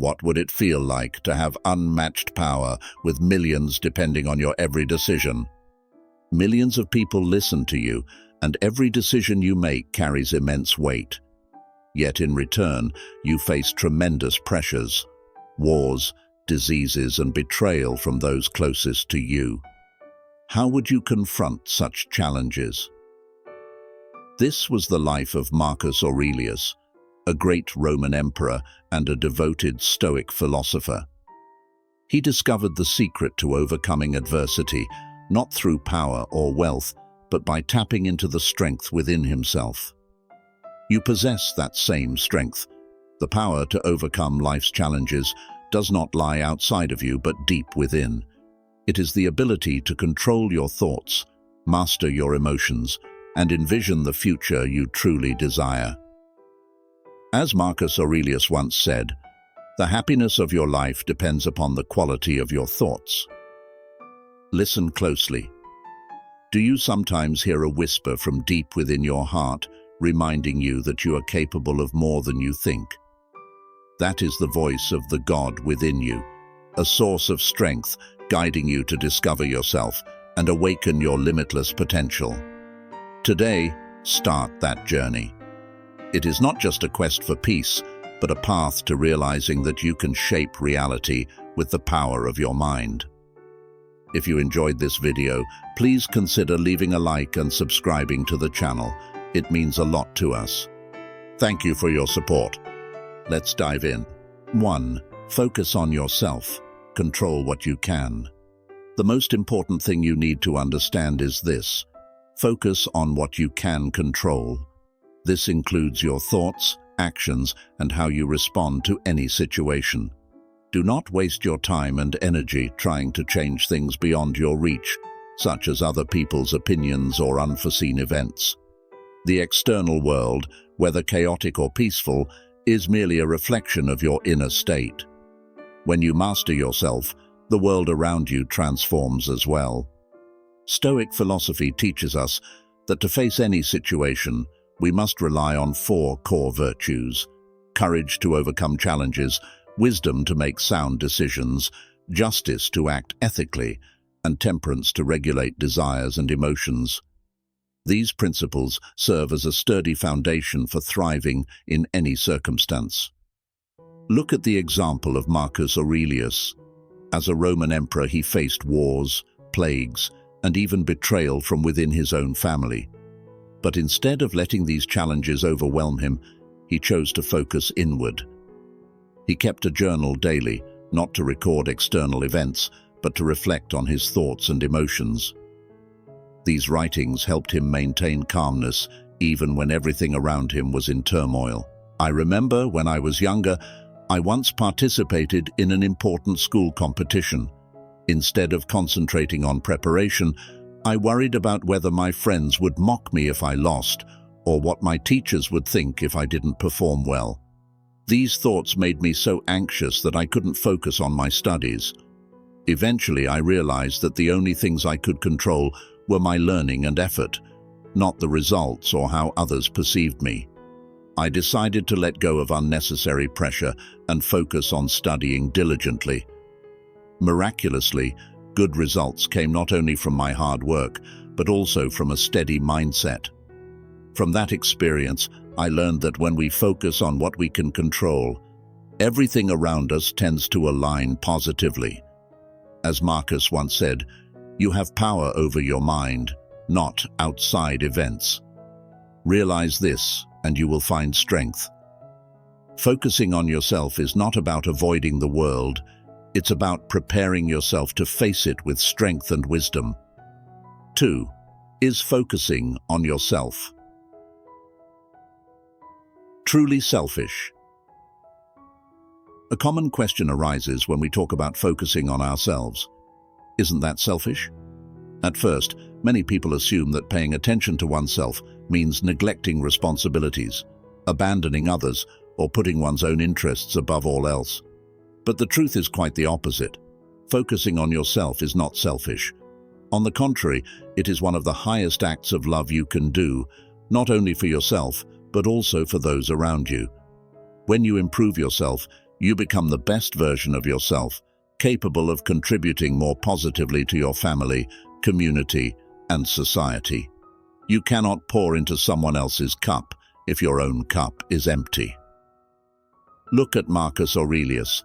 What would it feel like to have unmatched power with millions depending on your every decision? Millions of people listen to you, and every decision you make carries immense weight. Yet in return, you face tremendous pressures, wars, diseases, and betrayal from those closest to you. How would you confront such challenges? This was the life of Marcus Aurelius, a great Roman emperor and a devoted Stoic philosopher. He discovered the secret to overcoming adversity, not through power or wealth, but by tapping into the strength within himself. You possess that same strength. The power to overcome life's challenges does not lie outside of you, but deep within. It is the ability to control your thoughts, master your emotions, and envision the future you truly desire. As Marcus Aurelius once said, the happiness of your life depends upon the quality of your thoughts. Listen closely. Do you sometimes hear a whisper from deep within your heart, reminding you that you are capable of more than you think? That is the voice of the God within you, a source of strength guiding you to discover yourself and awaken your limitless potential. Today, start that journey. It is not just a quest for peace, but a path to realizing that you can shape reality with the power of your mind. If you enjoyed this video, please consider leaving a like and subscribing to the channel. It means a lot to us. Thank you for your support. Let's dive in. 1. Focus on yourself. Control what you can. The most important thing you need to understand is this. Focus on what you can control. This includes your thoughts, actions, and how you respond to any situation. Do not waste your time and energy trying to change things beyond your reach, such as other people's opinions or unforeseen events. The external world, whether chaotic or peaceful, is merely a reflection of your inner state. When you master yourself, the world around you transforms as well. Stoic philosophy teaches us that to face any situation, we must rely on 4 core virtues: courage to overcome challenges, wisdom to make sound decisions, justice to act ethically, and temperance to regulate desires and emotions. These principles serve as a sturdy foundation for thriving in any circumstance. Look at the example of Marcus Aurelius. As a Roman emperor, he faced wars, plagues, and even betrayal from within his own family. But instead of letting these challenges overwhelm him, he chose to focus inward. He kept a journal daily, not to record external events, but to reflect on his thoughts and emotions. These writings helped him maintain calmness even when everything around him was in turmoil. I remember when I was younger, I once participated in an important school competition. Instead of concentrating on preparation, I worried about whether my friends would mock me if I lost, or what my teachers would think if I didn't perform well. These thoughts made me so anxious that I couldn't focus on my studies. Eventually, I realized that the only things I could control were my learning and effort, not the results or how others perceived me. I decided to let go of unnecessary pressure and focus on studying diligently. Miraculously, good results came not only from my hard work, but also from a steady mindset. From that experience, I learned that when we focus on what we can control, everything around us tends to align positively. As Marcus once said, you have power over your mind, not outside events. Realize this, and you will find strength. Focusing on yourself is not about avoiding the world. It's about preparing yourself to face it with strength and wisdom. 2. Is focusing on yourself truly selfish? A common question arises when we talk about focusing on ourselves. Isn't that selfish? At first, many people assume that paying attention to oneself means neglecting responsibilities, abandoning others, or putting one's own interests above all else. But the truth is quite the opposite. Focusing on yourself is not selfish. On the contrary, it is one of the highest acts of love you can do, not only for yourself, but also for those around you. When you improve yourself, You become the best version of yourself, capable of contributing more positively to your family, community, and society. You cannot pour into someone else's cup if your own cup is empty. Look at Marcus Aurelius,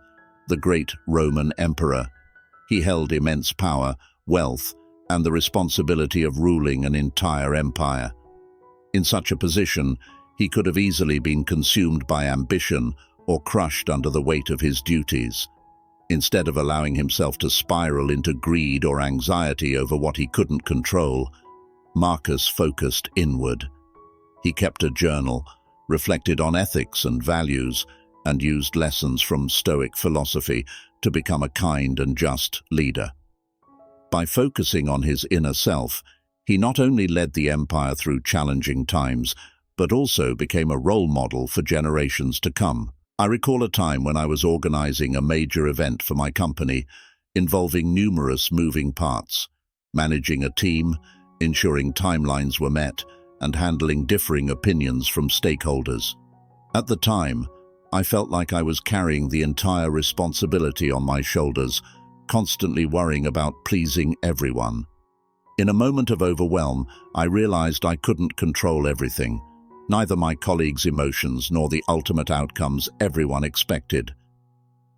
the great Roman emperor. He held immense power, wealth, and the responsibility of ruling an entire empire. In such a position, he could have easily been consumed by ambition or crushed under the weight of his duties. Instead of allowing himself to spiral into greed or anxiety over what he couldn't control, Marcus focused inward. He kept a journal, reflected on ethics and values, and used lessons from Stoic philosophy to become a kind and just leader. By focusing on his inner self, he not only led the empire through challenging times, but also became a role model for generations to come. I recall a time when I was organizing a major event for my company, involving numerous moving parts, managing a team, ensuring timelines were met, and handling differing opinions from stakeholders. At the time, I felt like I was carrying the entire responsibility on my shoulders, constantly worrying about pleasing everyone. In a moment of overwhelm, I realized I couldn't control everything, neither my colleagues' emotions nor the ultimate outcomes everyone expected.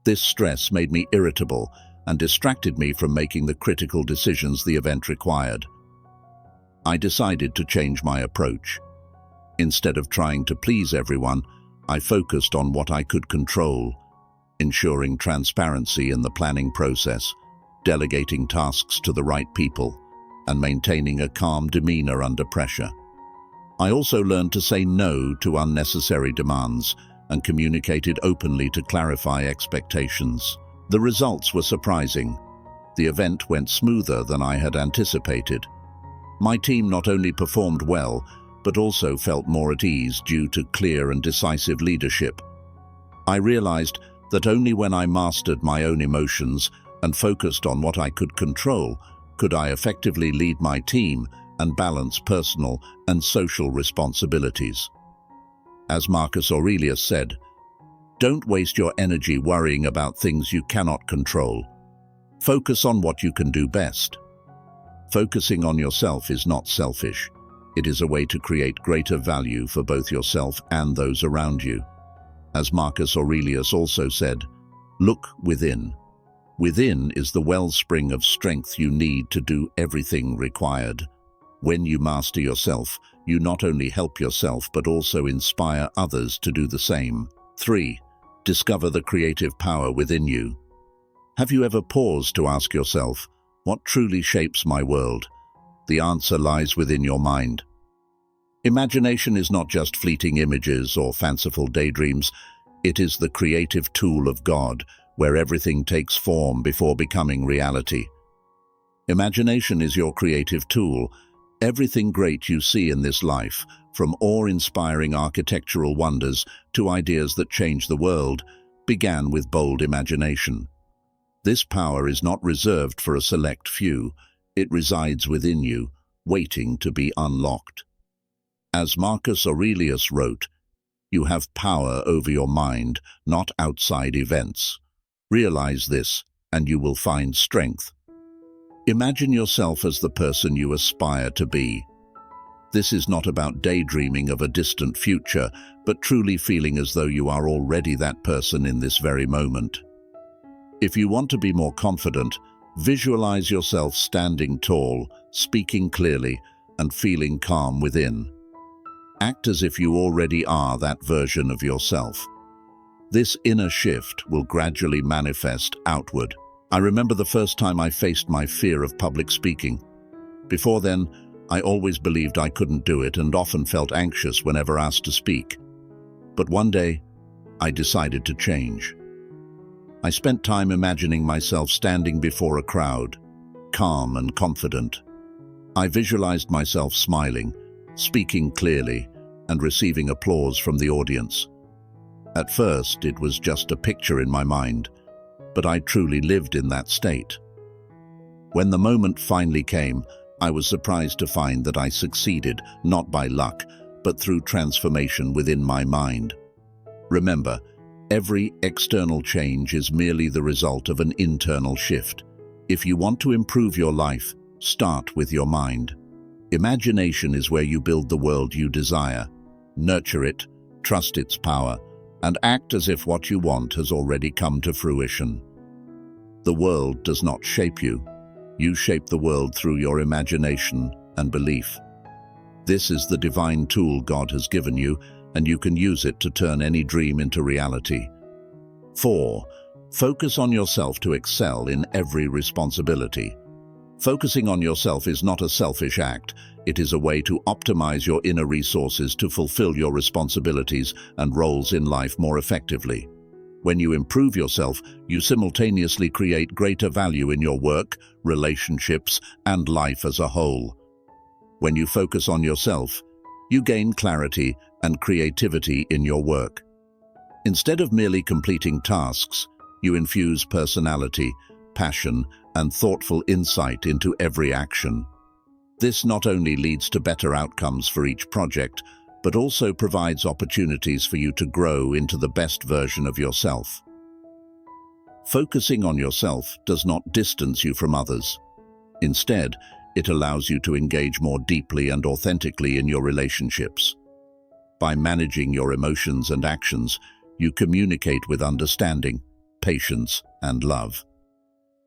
This stress made me irritable and distracted me from making the critical decisions the event required. I decided to change my approach. Instead of trying to please everyone, I focused on what I could control, ensuring transparency in the planning process, delegating tasks to the right people, and maintaining a calm demeanor under pressure. I also learned to say no to unnecessary demands and communicated openly to clarify expectations. The results were surprising. The event went smoother than I had anticipated. My team not only performed well, but also felt more at ease due to clear and decisive leadership. I realized that only when I mastered my own emotions and focused on what I could control, could I effectively lead my team and balance personal and social responsibilities. As Marcus Aurelius said, "Don't waste your energy worrying about things you cannot control. Focus on what you can do best." Focusing on yourself is not selfish. It is a way to create greater value for both yourself and those around you. As Marcus Aurelius also said, "Look within." Within is the wellspring of strength you need to do everything required. When you master yourself, you not only help yourself but also inspire others to do the same. 3. Discover the creative power within you. Have you ever paused to ask yourself, what truly shapes my world? The answer lies within your mind. Imagination is not just fleeting images or fanciful daydreams. It is the creative tool of God, where everything takes form before becoming reality. Imagination is your creative tool. Everything great you see in this life, from awe-inspiring architectural wonders to ideas that change the world, began with bold imagination. This power is not reserved for a select few. It resides within you, waiting to be unlocked. As Marcus Aurelius wrote, "You have power over your mind, not outside events. Realize this, and you will find strength." Imagine yourself as the person you aspire to be. This is not about daydreaming of a distant future, but truly feeling as though you are already that person in this very moment. If you want to be more confident, visualize yourself standing tall, speaking clearly, and feeling calm within. Act as if you already are that version of yourself. This inner shift will gradually manifest outward. I remember the first time I faced my fear of public speaking. Before then, I always believed I couldn't do it and often felt anxious whenever asked to speak. But one day, I decided to change. I spent time imagining myself standing before a crowd, calm and confident. I visualized myself smiling, speaking clearly, and receiving applause from the audience. At first, it was just a picture in my mind, but I truly lived in that state. When the moment finally came, I was surprised to find that I succeeded, not by luck, but through transformation within my mind. Remember, Every external change is merely the result of an internal shift. If you want to improve your life, start with your mind. Imagination is where you build the world you desire. Nurture it, trust its power, and act as if what you want has already come to fruition. The world does not shape you. You shape the world through your imagination and belief. This is the divine tool God has given you, and you can use it to turn any dream into reality. 4. Focus on yourself to excel in every responsibility. Focusing on yourself is not a selfish act. It is a way to optimize your inner resources to fulfill your responsibilities and roles in life more effectively. When you improve yourself, you simultaneously create greater value in your work, relationships, and life as a whole. When you focus on yourself, you gain clarity and creativity in your work. Instead of merely completing tasks, you infuse personality, passion, and thoughtful insight into every action. This not only leads to better outcomes for each project, but also provides opportunities for you to grow into the best version of yourself. Focusing on yourself does not distance you from others. Instead, it allows you to engage more deeply and authentically in your relationships. By managing your emotions and actions, you communicate with understanding, patience, and love.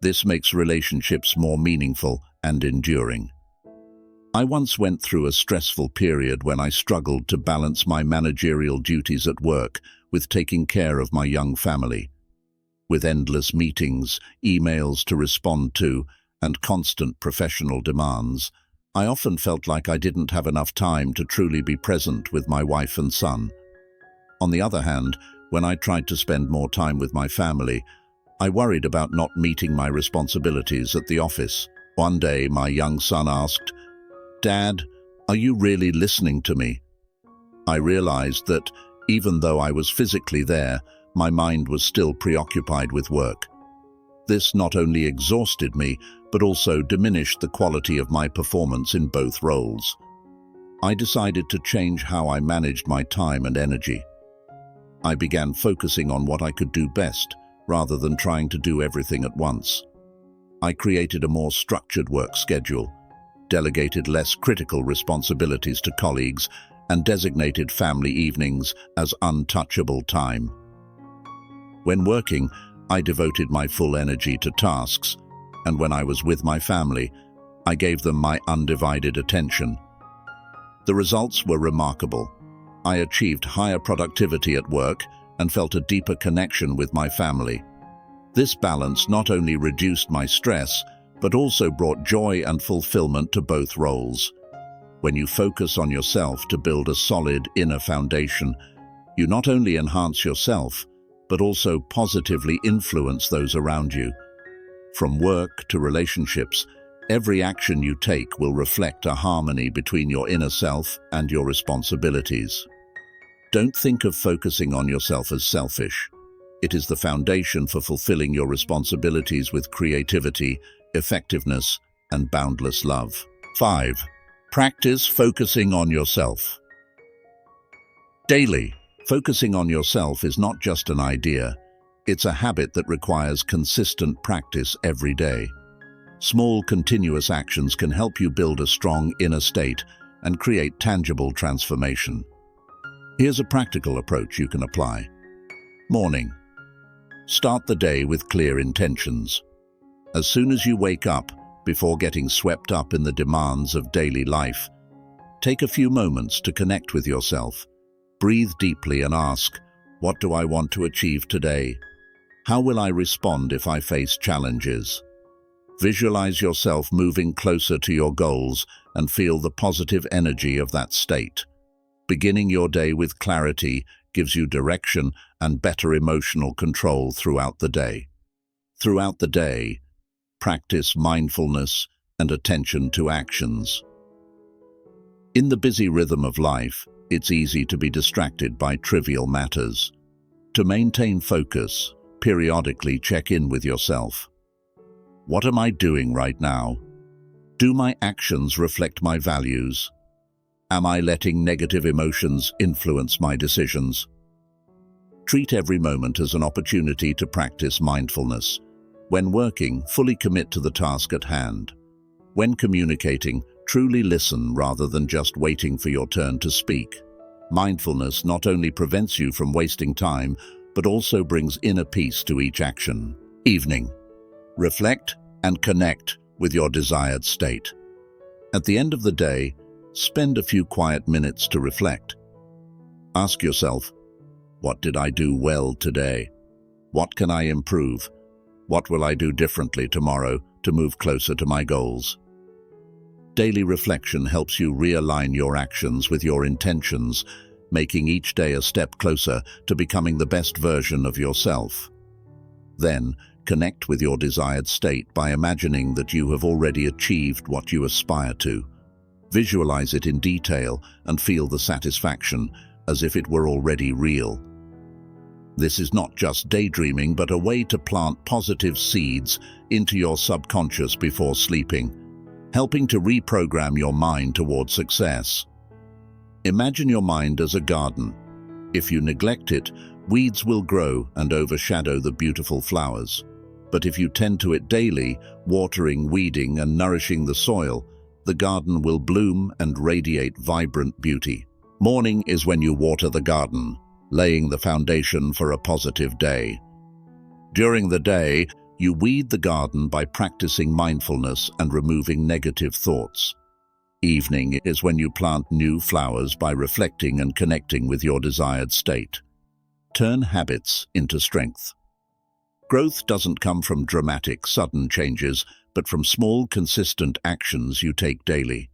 This makes relationships more meaningful and enduring. I once went through a stressful period when I struggled to balance my managerial duties at work with taking care of my young family. With endless meetings, emails to respond to, and constant professional demands, I often felt like I didn't have enough time to truly be present with my wife and son. On the other hand, when I tried to spend more time with my family, I worried about not meeting my responsibilities at the office. One day, my young son asked, "Dad, are you really listening to me?" I realized that, even though I was physically there, my mind was still preoccupied with work. This not only exhausted me, but also diminished the quality of my performance in both roles. I decided to change how I managed my time and energy. I began focusing on what I could do best, rather than trying to do everything at once. I created a more structured work schedule, delegated less critical responsibilities to colleagues, and designated family evenings as untouchable time. When working, I devoted my full energy to tasks, and when I was with my family, I gave them my undivided attention. The results were remarkable. I achieved higher productivity at work and felt a deeper connection with my family. This balance not only reduced my stress, but also brought joy and fulfillment to both roles. When you focus on yourself to build a solid inner foundation, you not only enhance yourself, but also positively influence those around you. From work to relationships, every action you take will reflect a harmony between your inner self and your responsibilities. Don't think of focusing on yourself as selfish. It is the foundation for fulfilling your responsibilities with creativity, effectiveness, and boundless love. 5. Practice focusing on yourself. Daily, focusing on yourself is not just an idea. It's a habit that requires consistent practice every day. Small, continuous actions can help you build a strong inner state and create tangible transformation. Here's a practical approach you can apply. Morning. Start the day with clear intentions. As soon as you wake up, before getting swept up in the demands of daily life, take a few moments to connect with yourself. Breathe deeply and ask, what do I want to achieve today? How will I respond if I face challenges? Visualize yourself moving closer to your goals and feel the positive energy of that state. Beginning your day with clarity gives you direction and better emotional control throughout the day. Throughout the day, practice mindfulness and attention to actions. In the busy rhythm of life, it's easy to be distracted by trivial matters. To maintain focus, periodically check in with yourself. What am I doing right now? Do my actions reflect my values? Am I letting negative emotions influence my decisions? Treat every moment as an opportunity to practice mindfulness. When working, fully commit to the task at hand. When communicating, truly listen rather than just waiting for your turn to speak. Mindfulness not only prevents you from wasting time, but also brings inner peace to each action. Evening. Reflect and connect with your desired state. At the end of the day, spend a few quiet minutes to reflect. Ask yourself, what did I do well today? What can I improve? What will I do differently tomorrow to move closer to my goals? Daily reflection helps you realign your actions with your intentions, making each day a step closer to becoming the best version of yourself. Then, connect with your desired state by imagining that you have already achieved what you aspire to. Visualize it in detail and feel the satisfaction as if it were already real. This is not just daydreaming, but a way to plant positive seeds into your subconscious before sleeping, helping to reprogram your mind towards success. Imagine your mind as a garden. If you neglect it, weeds will grow and overshadow the beautiful flowers. But if you tend to it daily, watering, weeding, and nourishing the soil, the garden will bloom and radiate vibrant beauty. Morning is when you water the garden, laying the foundation for a positive day. During the day, you weed the garden by practicing mindfulness and removing negative thoughts. Evening is when you plant new flowers by reflecting and connecting with your desired state. Turn habits into strength. Growth doesn't come from dramatic, sudden changes, but from small, consistent actions you take daily.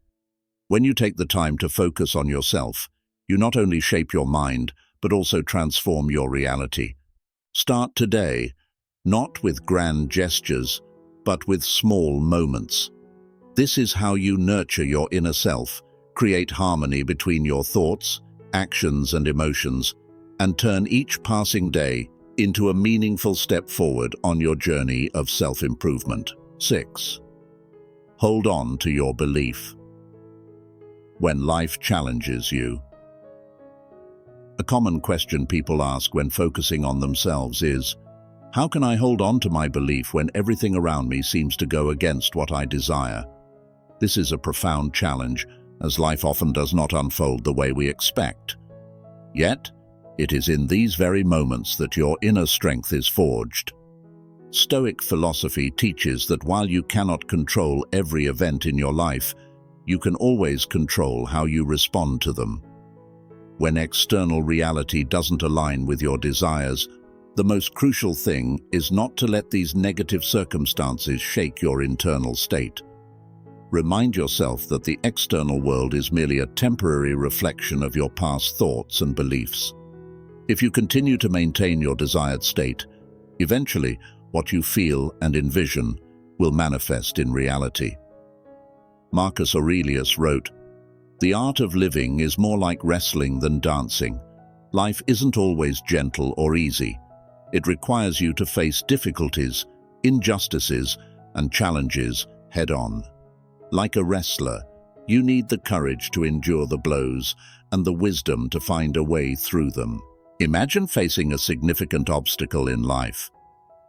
When you take the time to focus on yourself, you not only shape your mind, but also transform your reality. Start today, not with grand gestures, but with small moments. This is how you nurture your inner self, create harmony between your thoughts, actions, and emotions, and turn each passing day into a meaningful step forward on your journey of self-improvement. 6. Hold on to your belief. When life challenges you. A common question people ask when focusing on themselves is, how can I hold on to my belief when everything around me seems to go against what I desire? This is a profound challenge, as life often does not unfold the way we expect. Yet, it is in these very moments that your inner strength is forged. Stoic philosophy teaches that while you cannot control every event in your life, you can always control how you respond to them. When external reality doesn't align with your desires, the most crucial thing is not to let these negative circumstances shake your internal state. Remind yourself that the external world is merely a temporary reflection of your past thoughts and beliefs. If you continue to maintain your desired state, eventually what you feel and envision will manifest in reality. Marcus Aurelius wrote, "The art of living is more like wrestling than dancing. Life isn't always gentle or easy. It requires you to face difficulties, injustices, and challenges head-on. Like a wrestler, you need the courage to endure the blows and the wisdom to find a way through them." Imagine facing a significant obstacle in life.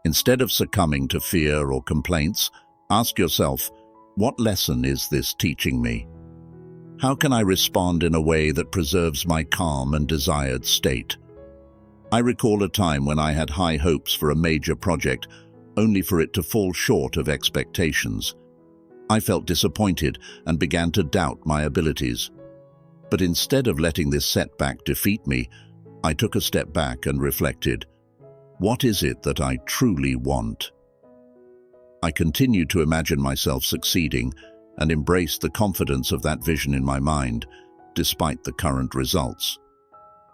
Instead of succumbing to fear or complaints, ask yourself, what lesson is this teaching me? How can I respond in a way that preserves my calm and desired state? I recall a time when I had high hopes for a major project, only for it to fall short of expectations. I felt disappointed and began to doubt my abilities. But instead of letting this setback defeat me, I took a step back and reflected, what is it that I truly want? I continued to imagine myself succeeding and embraced the confidence of that vision in my mind, despite the current results.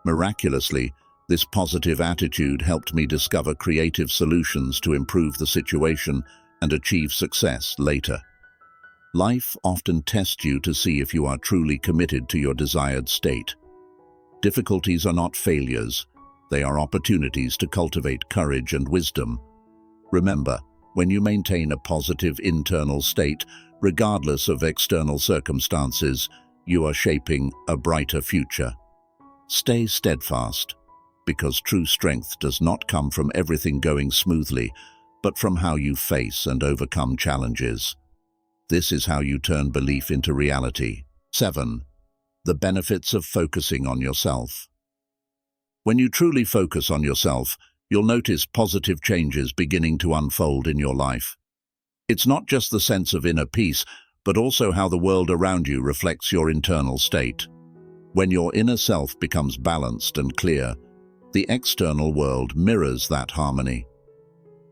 Miraculously, this positive attitude helped me discover creative solutions to improve the situation and achieve success later. Life often tests you to see if you are truly committed to your desired state. Difficulties are not failures, they are opportunities to cultivate courage and wisdom. Remember, when you maintain a positive internal state, regardless of external circumstances, you are shaping a brighter future. Stay steadfast. because true strength does not come from everything going smoothly, but from how you face and overcome challenges. This is how you turn belief into reality. 7. The benefits of focusing on yourself. When you truly focus on yourself, you'll notice positive changes beginning to unfold in your life. It's not just the sense of inner peace, but also how the world around you reflects your internal state. When your inner self becomes balanced and clear, the external world mirrors that harmony.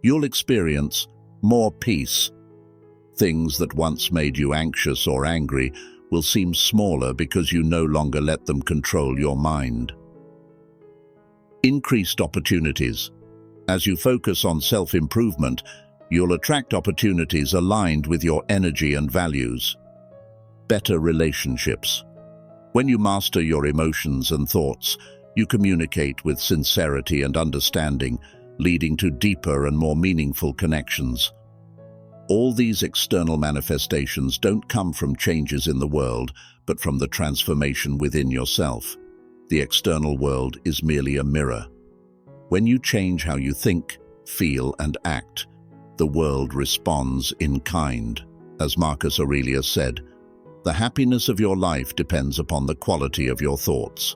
You'll experience more peace. Things that once made you anxious or angry will seem smaller because you no longer let them control your mind. Increased opportunities. As you focus on self-improvement, you'll attract opportunities aligned with your energy and values. Better relationships. When you master your emotions and thoughts, you communicate with sincerity and understanding, leading to deeper and more meaningful connections. All these external manifestations don't come from changes in the world, but from the transformation within yourself. The external world is merely a mirror. When you change how you think, feel, and act, the world responds in kind. As Marcus Aurelius said, "The happiness of your life depends upon the quality of your thoughts."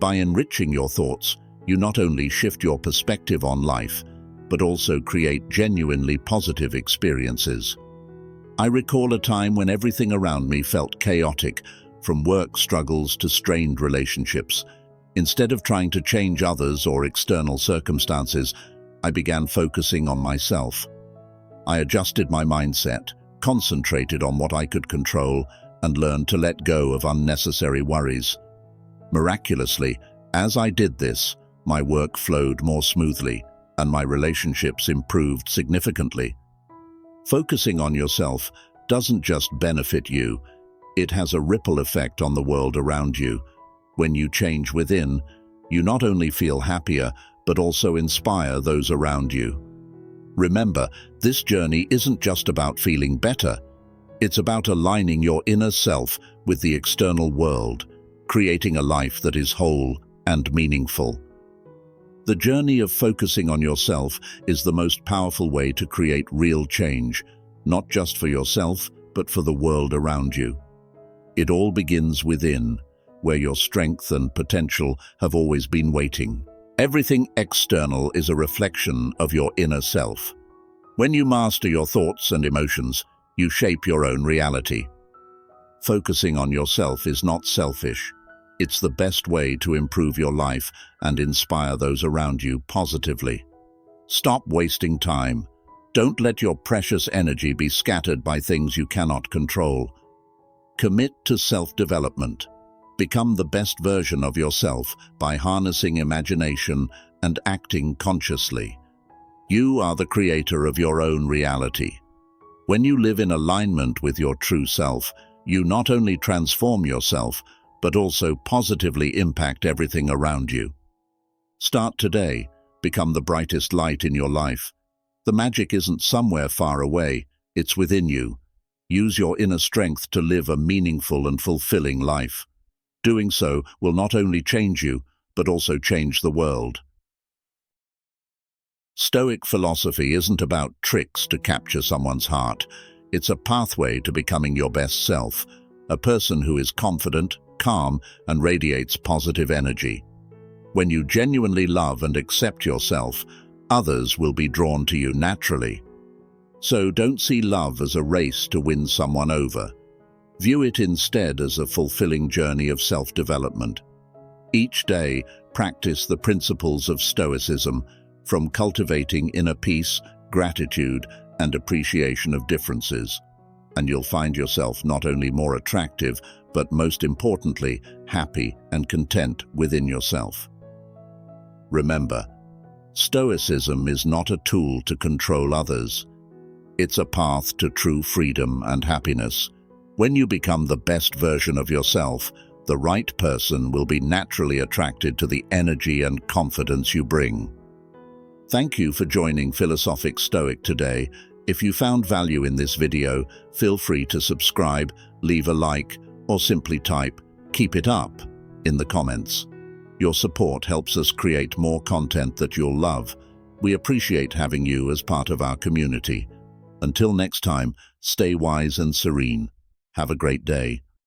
By enriching your thoughts, you not only shift your perspective on life, but also create genuinely positive experiences. I recall a time when everything around me felt chaotic, from work struggles to strained relationships. Instead of trying to change others or external circumstances, I began focusing on myself. I adjusted my mindset, concentrated on what I could control, and learned to let go of unnecessary worries. Miraculously, as I did this, my work flowed more smoothly, and my relationships improved significantly. Focusing on yourself doesn't just benefit you, it has a ripple effect on the world around you. When you change within, you not only feel happier, but also inspire those around you. Remember, this journey isn't just about feeling better. It's about aligning your inner self with the external world, creating a life that is whole and meaningful. The journey of focusing on yourself is the most powerful way to create real change, not just for yourself, but for the world around you. It all begins within, where your strength and potential have always been waiting. Everything external is a reflection of your inner self. When you master your thoughts and emotions, you shape your own reality. Focusing on yourself is not selfish. It's the best way to improve your life and inspire those around you positively. Stop wasting time. Don't let your precious energy be scattered by things you cannot control. Commit to self-development. Become the best version of yourself by harnessing imagination and acting consciously. You are the creator of your own reality. When you live in alignment with your true self, you not only transform yourself, but also positively impact everything around you. Start today. Become the brightest light in your life. The magic isn't somewhere far away, it's within you. Use your inner strength to live a meaningful and fulfilling life. Doing so will not only change you, but also change the world. Stoic philosophy isn't about tricks to capture someone's heart. It's a pathway to becoming your best self, a person who is confident, calm, and radiates positive energy. When you genuinely love and accept yourself, others will be drawn to you naturally. So don't see love as a race to win someone over. View it instead as a fulfilling journey of self-development. Each day, practice the principles of Stoicism, from cultivating inner peace, gratitude, and appreciation of differences, and you'll find yourself not only more attractive, but most importantly, happy and content within yourself. Remember, Stoicism is not a tool to control others. It's a path to true freedom and happiness. When you become the best version of yourself, the right person will be naturally attracted to the energy and confidence you bring. Thank you for joining Philosophic Stoic today. If you found value in this video, feel free to subscribe, leave a like, or simply type "Keep it up" in the comments. Your support helps us create more content that you'll love. We appreciate having you as part of our community. Until next time, stay wise and serene. Have a great day.